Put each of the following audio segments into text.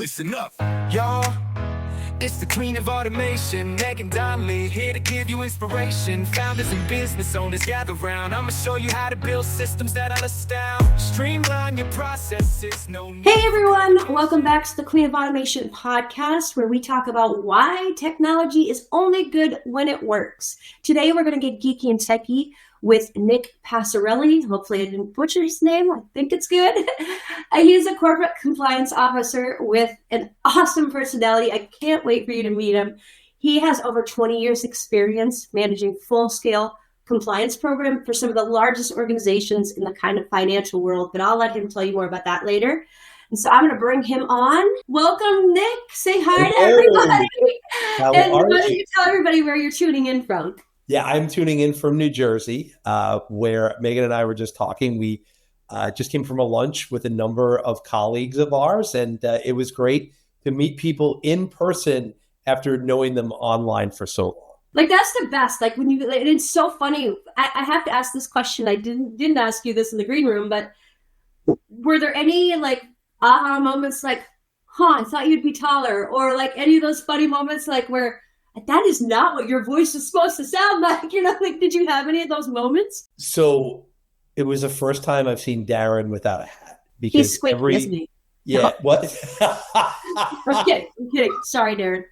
listen up, y'all. It's the queen of automation, Meghan Donnelly, here to give you inspiration. Founders and business owners gather round. I'ma show you how to build systems that'll astound. Streamline your processes. Hey everyone, welcome back to the Queen of Automation podcast, where we talk about why technology is only good when it works. Today we're going to get geeky and techie with Nick Passarelli. Hopefully I didn't butcher his name. I think it's good. He's a corporate compliance officer with an awesome personality. I can't wait for you to meet him. He has over 20 years experience managing full-scale compliance program for some of the largest organizations in the kind of financial world, but I'll let him tell you more about that later. And so I'm going to bring him on. Welcome, Nick. Say hi to everybody. And why don't you tell everybody where you're tuning in from? Yeah, I'm tuning in from New Jersey, where Meghan and I were just talking. We just came from a lunch with a number of colleagues of ours, and it was great to meet people in person after knowing them online for so long. Like, that's the best. Like, when you, it's so funny. I have to ask this question. I didn't ask you this in the green room, but were there any like aha moments, like, I thought you'd be taller, or like any of those funny moments, like where that is not what your voice is supposed to sound like, like, did you have any of those moments? So it was the first time I've seen Darren without a hat. Because he's squinting, isn't he? Yeah, no. What? I'm kidding. Sorry, Darren.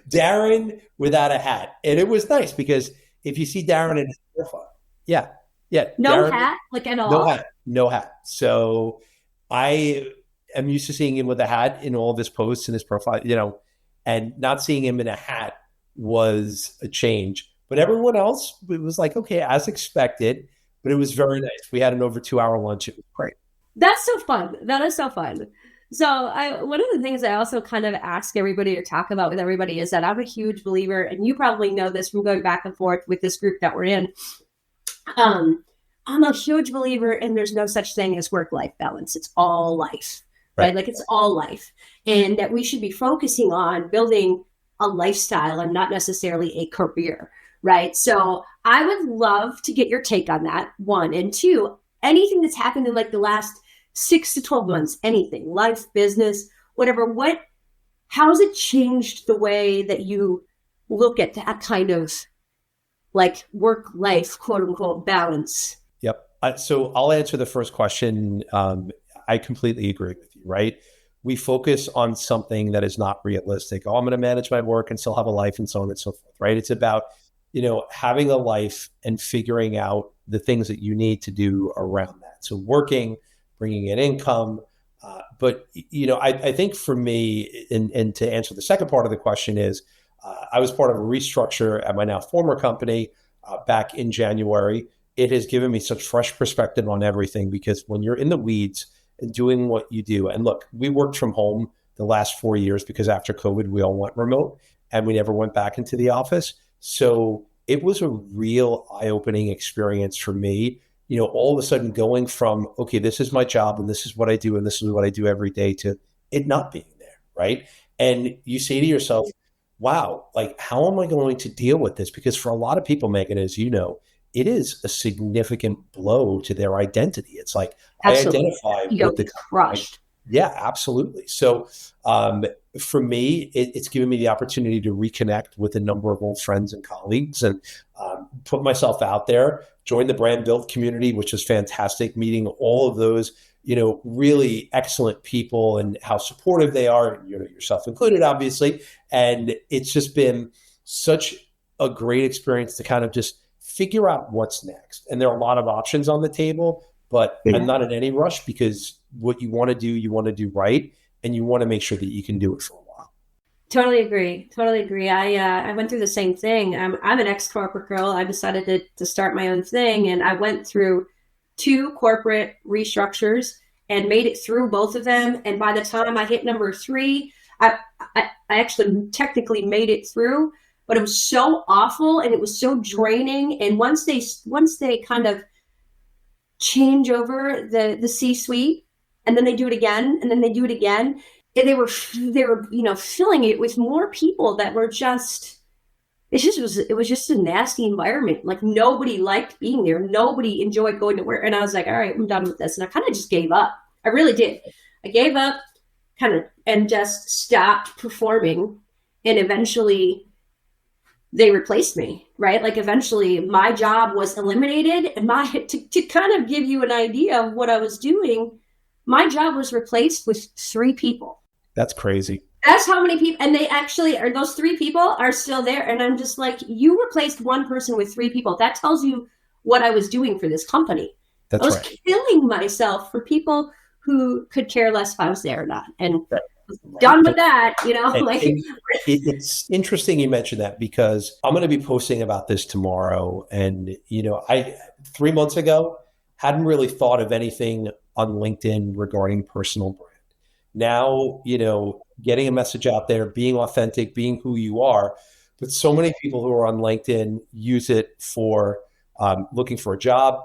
Darren without a hat. And it was nice because if you see Darren in his profile, yeah. No Darren, hat, like at all? No hat. So I am used to seeing him with a hat in all of his posts and his profile, and not seeing him in a hat was a change. But everyone else, it was like, okay, as expected, but it was very nice. We had an over 2-hour lunch. It was great. That's so fun. That is so fun. So one of the things I also kind of ask everybody to talk about with everybody is that I'm a huge believer, and you probably know this from going back and forth with this group that we're in. I'm a huge believer in there's no such thing as work-life balance. It's all life. Right? Like, it's all life. And that we should be focusing on building a lifestyle and not necessarily a career, right? So I would love to get your take on that, one. And two, anything that's happened in like the last 6 to 12 months, anything, life, business, whatever, how has it changed the way that you look at that kind of like work-life, quote unquote, balance? Yep. So I'll answer the first question. I completely agree with you, right? We focus on something that is not realistic. I'm going to manage my work and still have a life and so on and so forth, right? It's about, having a life and figuring out the things that you need to do around that. So working, bringing in income. But I think for me, and to answer the second part of the question is, I was part of a restructure at my now former company back in January. It has given me such fresh perspective on everything, because when you're in the weeds and doing what you do. And look, we worked from home the last 4 years because after COVID, we all went remote and we never went back into the office. So it was a real eye-opening experience for me, all of a sudden going from, okay, this is my job and this is what I do and this is what I do every day, to it not being there, right? And you say to yourself, wow, like, how am I going to deal with this? Because for a lot of people, Meghan, as you know, it is a significant blow to their identity. It's like, absolutely. I identify with the crushed. Yeah, absolutely. So for me, it's given me the opportunity to reconnect with a number of old friends and colleagues and put myself out there, join the brand build community, which is fantastic, meeting all of those, really excellent people and how supportive they are, yourself included, obviously. And it's just been such a great experience to kind of just figure out what's next. And there are a lot of options on the table, but I'm not in any rush, because what you want to do right. And you want to make sure that you can do it for a while. Totally agree. I went through the same thing. I'm an ex-corporate girl. I decided to start my own thing. And I went through 2 corporate restructures and made it through both of them. And by the time I hit number 3, I actually technically made it through. But it was so awful and it was so draining. And once they kind of change over the C-suite, and then they do it again, and then they do it again, and they were filling it with more people that were just, it was just a nasty environment. Like, nobody liked being there. Nobody enjoyed going to work. And I was like, all right, I'm done with this. And I kind of just gave up. I really did. I gave up. and just stopped performing. And eventually they replaced me, right? Like eventually my job was eliminated, and to kind of give you an idea of what I was doing, my job was replaced with 3 people. That's crazy. That's how many people, and they actually are, those 3 people are still there. And I'm just like, you replaced one person with 3 people. That tells you what I was doing for this company. That's I was right. killing myself for people who could care less if I was there or not. And done with that, It's interesting you mentioned that, because I'm going to be posting about this tomorrow. And, I 3 months ago hadn't really thought of anything on LinkedIn regarding personal brand. Now, getting a message out there, being authentic, being who you are. But so many people who are on LinkedIn use it for looking for a job,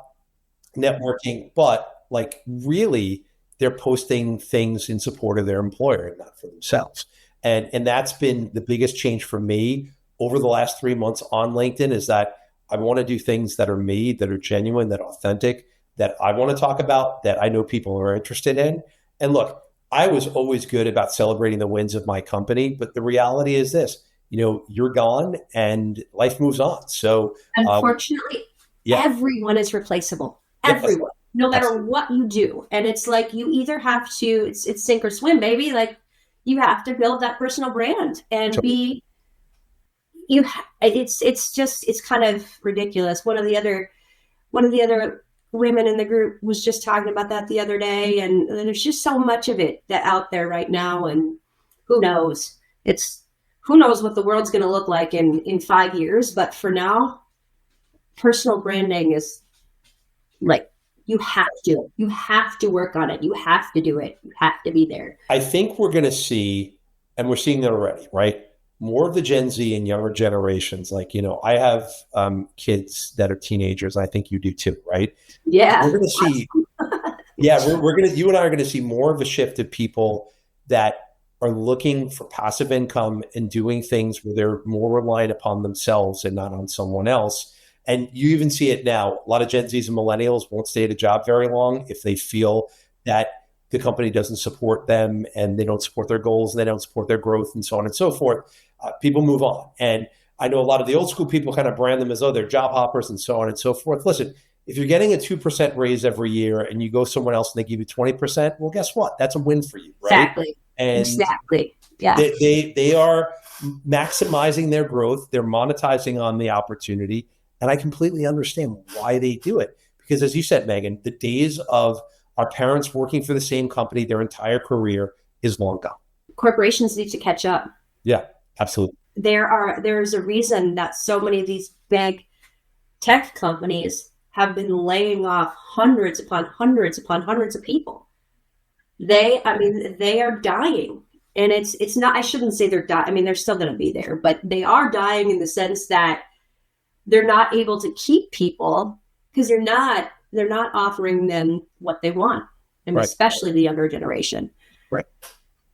networking, but like really they're posting things in support of their employer and not for themselves. And that's been the biggest change for me over the last 3 months on LinkedIn, is that I want to do things that are me, that are genuine, that are authentic, that I want to talk about, that I know people are interested in. And look, I was always good about celebrating the wins of my company, but the reality is this, you're gone and life moves on. So unfortunately, everyone is replaceable. Everyone, no matter what you do. And it's like, you either have to, it's sink or swim, baby. Like, you have to build that personal brand and it's kind of ridiculous. One of the other women in the group was just talking about that the other day, and there's just so much of it that out there right now, and who knows what the world's going to look like in 5 years. But for now, personal branding is like, you have to work on it. You have to do it. You have to be there. I think we're going to see, and we're seeing that already, right? More of the Gen Z and younger generations. Like, I have kids that are teenagers. I think you do too, right? Yeah. We're going to see, you and I are going to see more of a shift of people that are looking for passive income and doing things where they're more reliant upon themselves and not on someone else. And you even see it now. A lot of Gen Zs and millennials won't stay at a job very long if they feel that the company doesn't support them and they don't support their goals and they don't support their growth and so on and so forth. People move on. And I know a lot of the old school people kind of brand them as though they're job hoppers and so on and so forth. Listen, if you're getting a 2% raise every year and you go somewhere else and they give you 20%, well, guess what? That's a win for you, right? Exactly. Yeah. They are maximizing their growth. They're monetizing on the opportunity. And I completely understand why they do it. Because as you said, Meghan, the days of our parents working for the same company their entire career is long gone. Corporations need to catch up. Yeah, absolutely. There's a reason that so many of these big tech companies have been laying off hundreds upon hundreds upon hundreds of people. They are dying. And it's not, I shouldn't say they're dying. I mean, they're still going to be there, but they are dying in the sense that they're not able to keep people because they're not offering them what they want, and right. Especially the younger generation. Right.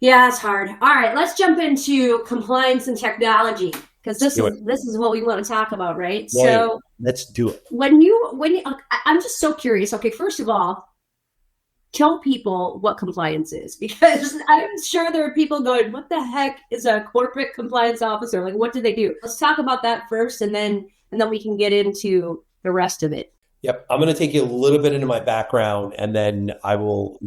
Yeah, it's hard. All right, let's jump into compliance and technology, because this is what we want to talk about, right? Right. So let's do it. When you, I'm just so curious. Okay, first of all, tell people what compliance is, because I'm sure there are people going, "What the heck is a corporate compliance officer? Like, what do they do?" Let's talk about that first, and then we can get into the rest of it. Yep. I'm going to take you a little bit into my background, and then I will,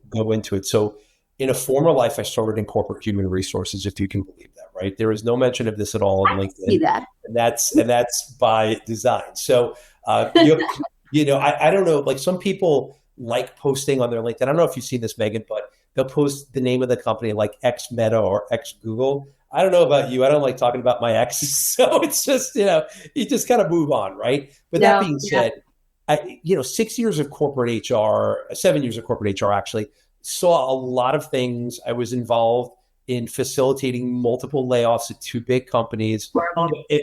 go into it. So in a former life, I started in corporate human resources, if you can believe that, right? There is no mention of this at all on LinkedIn. See that. And that's by design. So, I don't know, like some people like posting on their LinkedIn. I don't know if you've seen this, Meghan, but they'll post the name of the company like X Meta or X Google. I don't know about you. I don't like talking about my exes. So it's just, you just kind of move on, right? But that being said, 6 years of corporate HR, 7 years of corporate HR actually, saw a lot of things. I was involved in facilitating multiple layoffs at 2 big companies.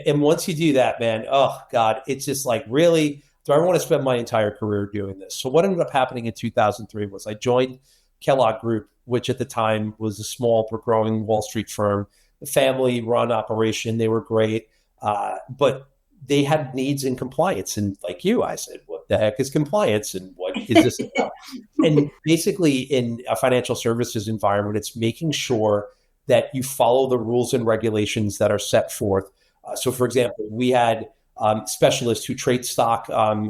And once you do that, man, oh God, it's just like, really, do I want to spend my entire career doing this? So what ended up happening in 2003 was I joined Kellogg Group, which at the time was a small but growing Wall Street firm, a family-run operation. They were great. But they had needs in compliance. And like you, I said, what the heck is compliance and what is this about? And basically in a financial services environment, it's making sure that you follow the rules and regulations that are set forth. So for example, we had specialists who trade stock,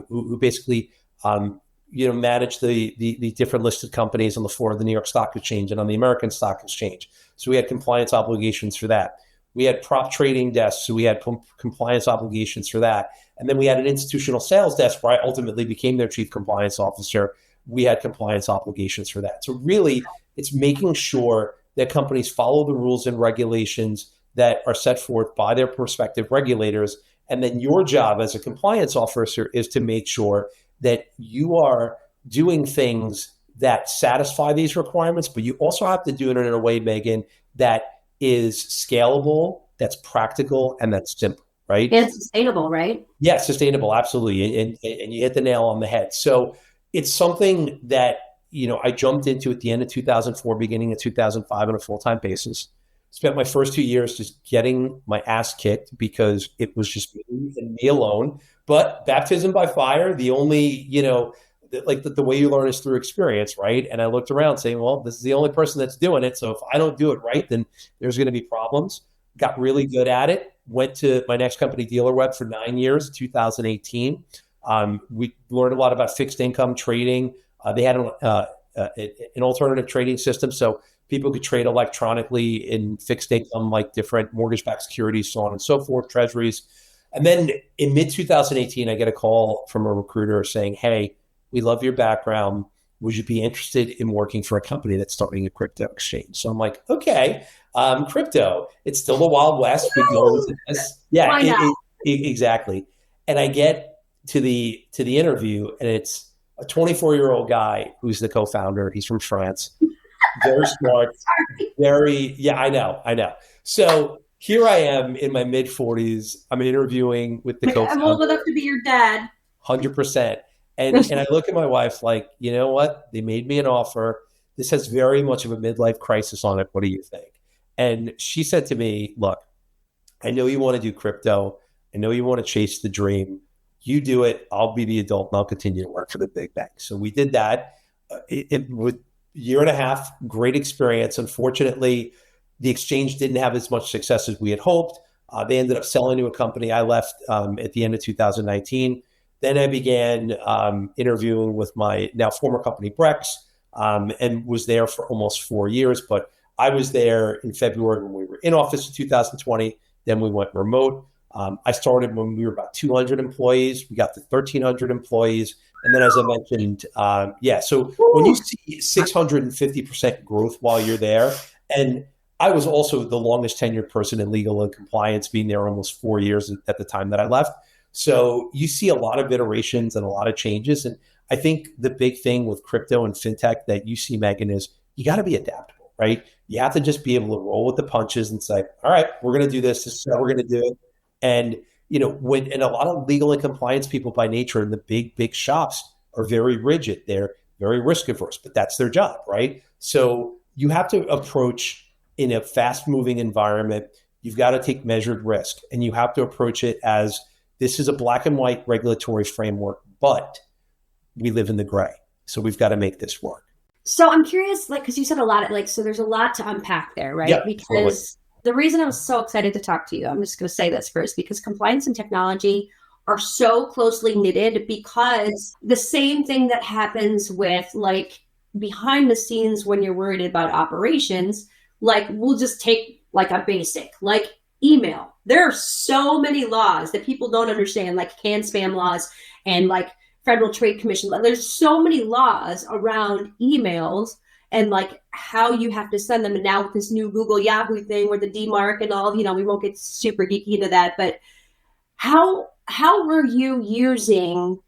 who basically manage the different listed companies on the floor of the New York Stock Exchange and on the American Stock Exchange. So we had compliance obligations for that. We had prop trading desks, so we had compliance obligations for that. And then we had an institutional sales desk where I ultimately became their chief compliance officer. We had compliance obligations for that. So really, it's making sure that companies follow the rules and regulations that are set forth by their prospective regulators. And then your job as a compliance officer is to make sure that you are doing things that satisfy these requirements, but you also have to do it in a way, Meghan, that is scalable, that's practical, and that's simple, right? And sustainable, right? Yeah, sustainable, absolutely. And you hit the nail on the head. So it's something that, I jumped into at the end of 2004, beginning of 2005 on a full-time basis. Spent my first 2 years just getting my ass kicked because it was just me and me alone. But baptism by fire, the only, the way you learn is through experience, right? And I looked around saying, well, this is the only person that's doing it. So if I don't do it right, then there's going to be problems. Got really good at it. Went to my next company, DealerWeb, for 9 years, 2018. We learned a lot about fixed income trading. They had an alternative trading system, so people could trade electronically in fixed income, like different mortgage-backed securities, so on and so forth, treasuries. And then in mid-2018, I get a call from a recruiter saying, hey, we love your background. Would you be interested in working for a company that's starting a crypto exchange? So I'm like, okay, crypto. It's still the Wild West. We go into this. Yeah, exactly. And I get to the interview, and it's a 24-year-old guy who's the co-founder. He's from France. Very smart. I know. So here I am in my mid-40s. I'm interviewing with the co-founder. I'm old enough to be your dad. 100%. And I look at my wife like, you know what? They made me an offer. This has very much of a midlife crisis on it. What do you think? And she said to me, look, I know you want to do crypto. I know you want to chase the dream. You do it. I'll be the adult and I'll continue to work for the big bank. So we did that. With a year and a half, great experience. Unfortunately, the exchange didn't have as much success as we had hoped. They ended up selling to a company. I left at the end of 2019. Then I began interviewing with my now former company, Brex, and was there for almost 4 years. But I was there in February when we were in office in 2020. Then we went remote. I started when we were about 200 employees. We got to 1,300 employees. And then, as I mentioned, so when you see 650% growth while you're there, and I was also the longest tenured person in legal and compliance, being there almost 4 years at the time that I left. So you see a lot of iterations and a lot of changes. And I think the big thing with crypto and fintech that you see, Meghan, is you got to be adaptable, right? You have to just be able to roll with the punches and say, all right, we're going to do this. This is how we're going to do it. And, and a lot of legal and compliance people by nature in the big shops are very rigid. They're very risk averse, but that's their job, right? So you have to approach in a fast moving environment. You've got to take measured risk, and you have to approach it as this is a black and white regulatory framework, but we live in the gray. So we've got to make this work. So I'm curious, because you said a lot, so there's a lot to unpack there, right? Yeah, because totally. The reason I was so excited to talk to you, I'm just going to say this first, because compliance and technology are so closely knitted, because the same thing that happens with behind the scenes when you're worried about operations, we'll just take a basic, email. There are so many laws that people don't understand, CAN spam laws and Federal Trade Commission. There's so many laws around emails and how you have to send them. And now with this new Google Yahoo thing where the DMARC and all, we won't get super geeky into that, but how were you using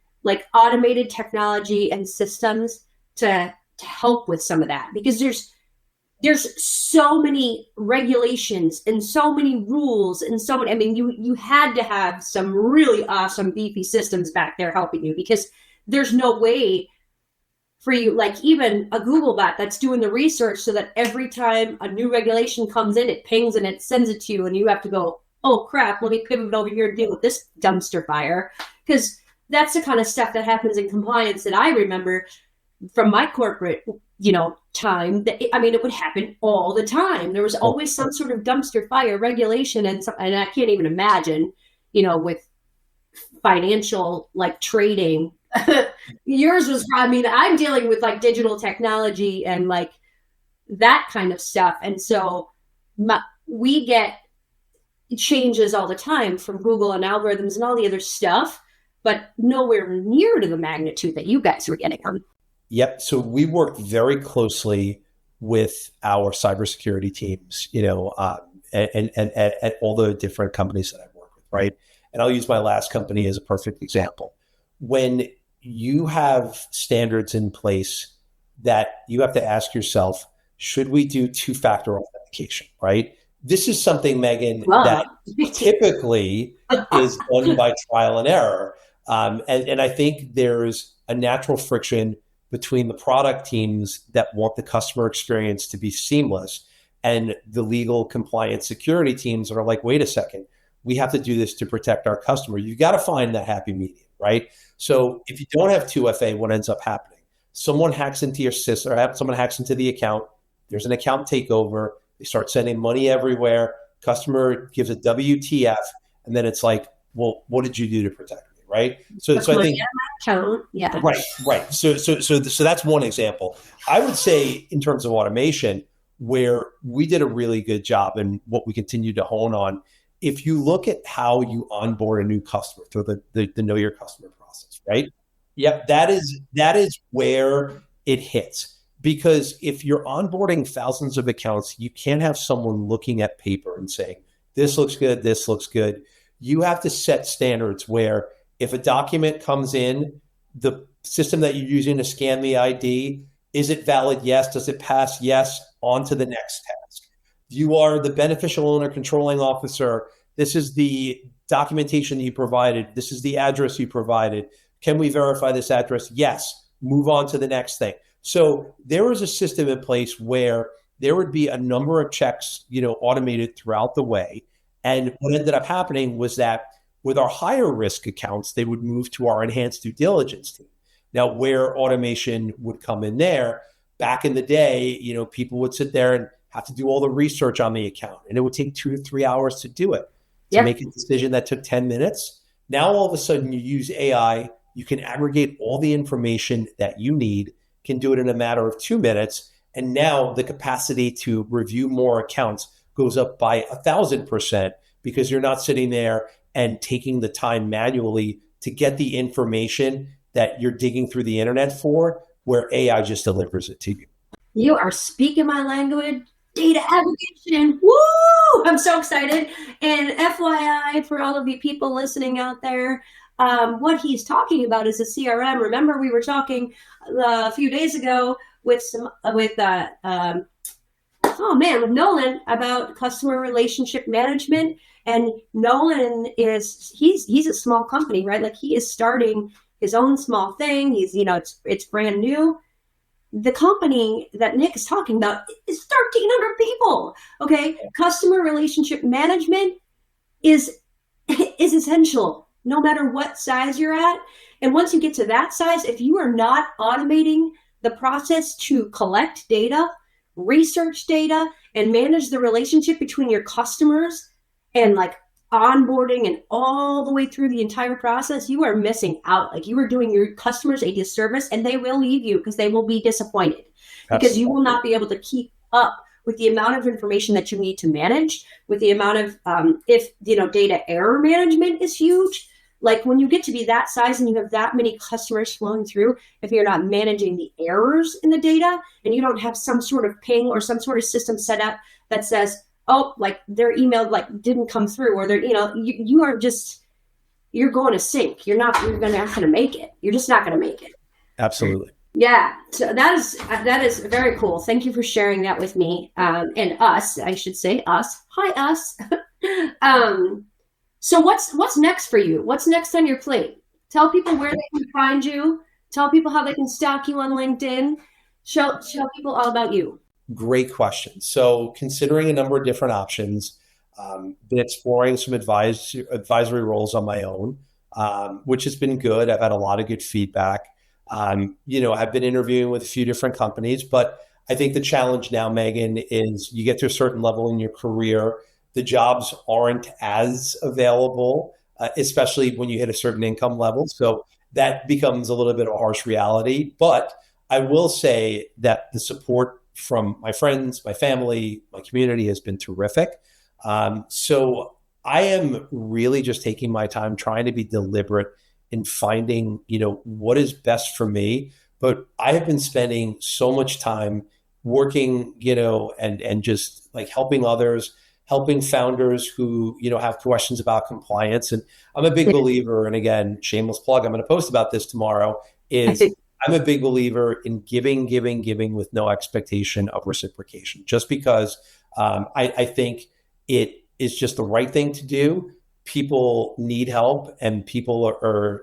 automated technology and systems to help with some of that? Because there's so many regulations and so many rules and so many, you had to have some really awesome beefy systems back there helping you, because there's no way for you, even a Google bot that's doing the research so that every time a new regulation comes in, it pings and it sends it to you and you have to go, oh crap, let me pivot over here and deal with this dumpster fire. Because that's the kind of stuff that happens in compliance that I remember from my corporate, time. That it would happen all the time. There was always some sort of dumpster fire regulation, and I can't even imagine, with financial like trading. Yours was, I'm dealing with like digital technology and like that kind of stuff, and so we get changes all the time from Google and algorithms and all the other stuff, but nowhere near to the magnitude that you guys were getting on. Yep. So we work very closely with our cybersecurity teams, and all the different companies that I work with, right? And I'll use my last company as a perfect example. When you have standards in place that you have to ask yourself, should we do two-factor authentication, right? This is something, Meghan, that typically is done by trial and error. And I think there's a natural friction between the product teams that want the customer experience to be seamless and the legal compliance security teams that are like, wait a second, we have to do this to protect our customer. You've got to find that happy medium, right? So if you don't have 2FA, what ends up happening? Someone hacks into your system, or someone hacks into the account. There's an account takeover. They start sending money everywhere. Customer gives a WTF, and then it's like, well, what did you do to protect me, right? So I think, yeah, right. So that's one example. I would say in terms of automation, where we did a really good job and what we continue to hone on. If you look at how you onboard a new customer through the know your customer process, right? Yep, that is where it hits. Because if you're onboarding thousands of accounts, you can't have someone looking at paper and saying, this looks good, this looks good. You have to set standards where if a document comes in, the system that you're using to scan the ID, is it valid? Yes. Does it pass? Yes. On to the next task. You are the beneficial owner controlling officer. This is the documentation that you provided. This is the address you provided. Can we verify this address? Yes. Move on to the next thing. So there was a system in place where there would be a number of checks, automated throughout the way. And what ended up happening was that with our higher risk accounts, they would move to our enhanced due diligence team. Now, where automation would come in there, back in the day, people would sit there and have to do all the research on the account, and it would take 2 to 3 hours to do it. To make a decision that took 10 minutes. Now, all of a sudden, you use AI, you can aggregate all the information that you need, can do it in a matter of 2 minutes. And now the capacity to review more accounts goes up by 1,000% because you're not sitting there and taking the time manually to get the information that you're digging through the internet for, where AI just delivers it to you. You are speaking my language. Data aggregation. Woo! I'm so excited. And FYI, for all of you people listening out there, what he's talking about is a CRM. Remember, we were talking a few days ago with Nolan about customer relationship management. And Nolan he's a small company, right? Like he is starting his own small thing. He's, it's brand new. The company that Nick is talking about is 1,300 people. Okay. Customer relationship management is essential no matter what size you're at. And once you get to that size, if you are not automating the process to collect data, research data, and manage the relationship between your customers and like onboarding and all the way through the entire process, you are missing out. Like you are doing your customers a disservice, and they will leave you because they will be disappointed. Absolutely. Because you will not be able to keep up with the amount of information that you need to manage, with the amount of, data error management is huge. Like when you get to be that size and you have that many customers flowing through, if you're not managing the errors in the data and you don't have some sort of ping or some sort of system set up that says, oh, like their email didn't come through, or they're, you're going to sink. You're not going to make it. You're just not going to make it. Absolutely. Yeah. So that is very cool. Thank you for sharing that with me, and us, I should say us. Hi, us. So what's next for you? What's next on your plate? Tell people where they can find you. Tell people how they can stalk you on LinkedIn. Show people all about you. Great question. So considering a number of different options, Been exploring some advisory roles on my own, which has been good. I've had a lot of good feedback. I've been interviewing with a few different companies, but I think the challenge now, Meghan, is you get to a certain level in your career, the jobs aren't as available, especially when you hit a certain income level. So that becomes a little bit of a harsh reality. But I will say that the support from my friends, my family, my community has been terrific. So I am really just taking my time trying to be deliberate in finding, what is best for me. But I have been spending so much time working, and just like helping others, helping founders who, have questions about compliance. And I'm a big believer, and again, shameless plug, I'm going to post about this tomorrow, is I'm a big believer in giving with no expectation of reciprocation, just because I think it is just the right thing to do. People need help, and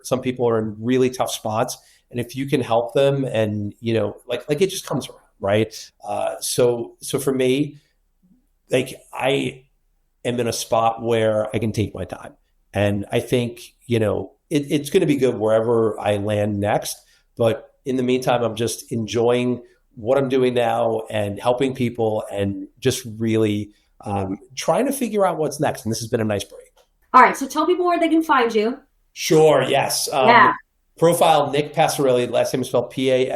some people are in really tough spots. And if you can help them, and like it just comes around, right? So for me, like I am in a spot where I can take my time, and I think it's going to be good wherever I land next. But in the meantime, I'm just enjoying what I'm doing now and helping people, and just really trying to figure out what's next. And this has been a nice break. All right. So tell people where they can find you. Sure. Yes. Yeah. Profile Nick Passarelli. Last name is spelled Passarelli.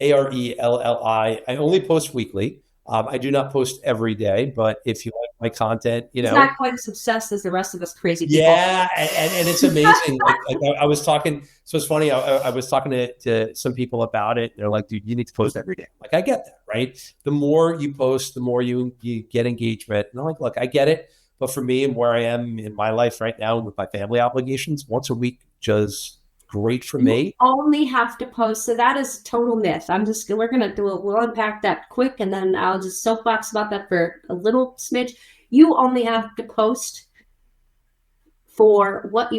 I only post weekly. I do not post every day, but if you like my content, It's not quite as obsessed as the rest of us crazy people. Yeah, and it's amazing. I was talking, so it's funny. I was talking to some people about it. They're like, "Dude, you need to post every day." Like, I get that, right? The more you post, the more you get engagement. And I'm like, look, I get it, but for me and where I am in my life right now with my family obligations, once a week just great for me. You only have to post. So that is total myth. We're going to we'll unpack that quick, and then I'll just soapbox about that for a little smidge. You only have to post for what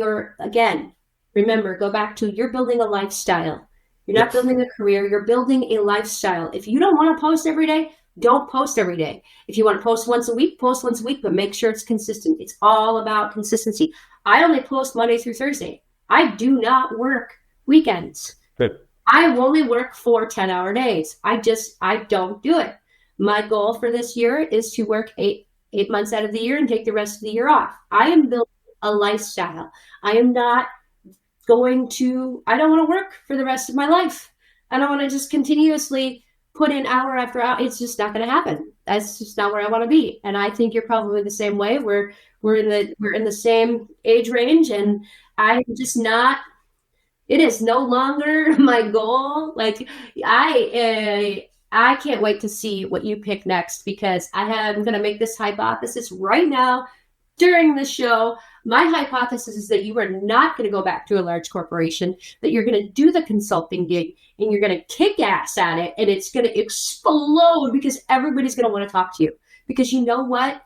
remember, go back to, you're building a lifestyle. You're not building a career. You're building a lifestyle. If you don't want to post every day, don't post every day. If you want to post once a week, post once a week, but make sure it's consistent. It's all about consistency. I only post Monday through Thursday. I do not work weekends. Good. I only work 4 10-hour days. I don't do it. My goal for this year is to work 8 months out of the year and take the rest of the year off. I am building a lifestyle. I don't want to work for the rest of my life. I don't want to just continuously put in hour after hour. It's just not going to happen. That's just not where I want to be. And I think you're probably the same way. We're in the same age range, and I'm just not. It is no longer my goal. Like I can't wait to see what you pick next, because I'm going to make this hypothesis right now during the show. My hypothesis is that you are not going to go back to a large corporation, that you're going to do the consulting gig, and you're going to kick ass at it, and it's going to explode because everybody's going to want to talk to you. Because you know what?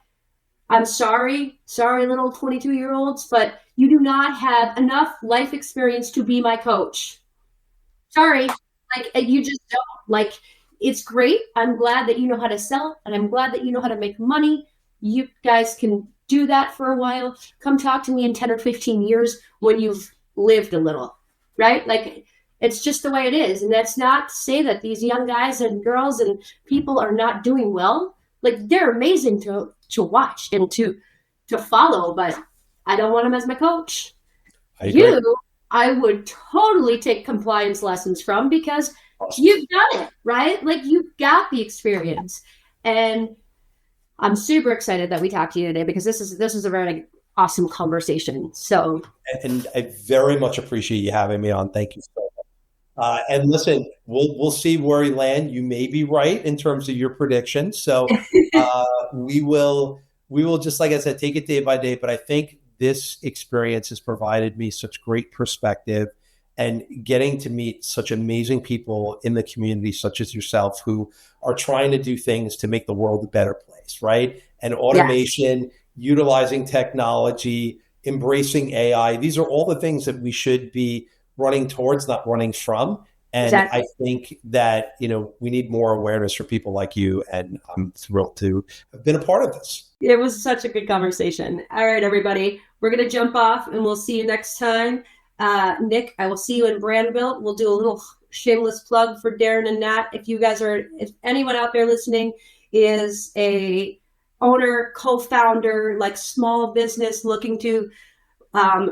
I'm sorry, little 22-year-olds, but you do not have enough life experience to be my coach. Sorry. You just don't. It's great. I'm glad that you know how to sell, and I'm glad that you know how to make money. You guys can do that for a while. Come talk to me in 10 or 15 years when you've lived a little, right? It's just the way it is. And that's not to say that these young guys and girls and people are not doing well. They're amazing to watch and to follow, but I don't want them as my coach. I would totally take compliance lessons from, because you've done it, right? You've got the experience. And I'm super excited that we talked to you today, because this is a very awesome conversation. So, and I very much appreciate you having me on. Thank you so much. And listen, we'll see where you land. You may be right in terms of your predictions. So we will just, like I said, take it day by day. But I think this experience has provided me such great perspective, and getting to meet such amazing people in the community, such as yourself, who are trying to do things to make the world a better place, right? And automation, utilizing technology, embracing AI. These are all the things that we should be running towards, not running from. And Exactly. I think that, we need more awareness for people like you. And I'm thrilled to have been a part of this. It was such a good conversation. All right, everybody, we're going to jump off and we'll see you next time. Nick, I will see you in Brandville. We'll do a little shameless plug for Darren and Nat. If anyone out there listening is a owner, co-founder, like small business looking to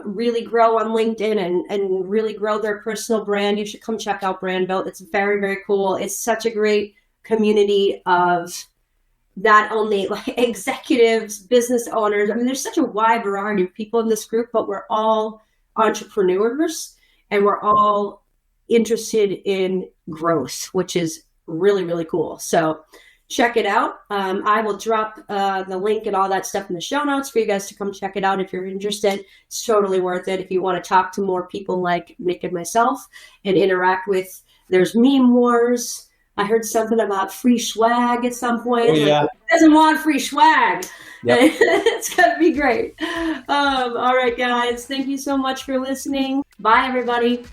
really grow on LinkedIn and really grow their personal brand, you should come check out Brandville. It's very, very cool. It's such a great community of not only like executives, business owners. I mean, there's such a wide variety of people in this group, but we're all entrepreneurs and we're all interested in growth, which is really, really cool. So check it out. I will drop the link and all that stuff in the show notes for you guys to come check it out if you're interested. It's totally worth it. If you want to talk to more people like Nick and myself and interact with, there's meme wars. I heard something about free swag at some point. Oh, yeah. Like, who doesn't want free swag? Yep. It's going to be great. All right, guys. Thank you so much for listening. Bye, everybody.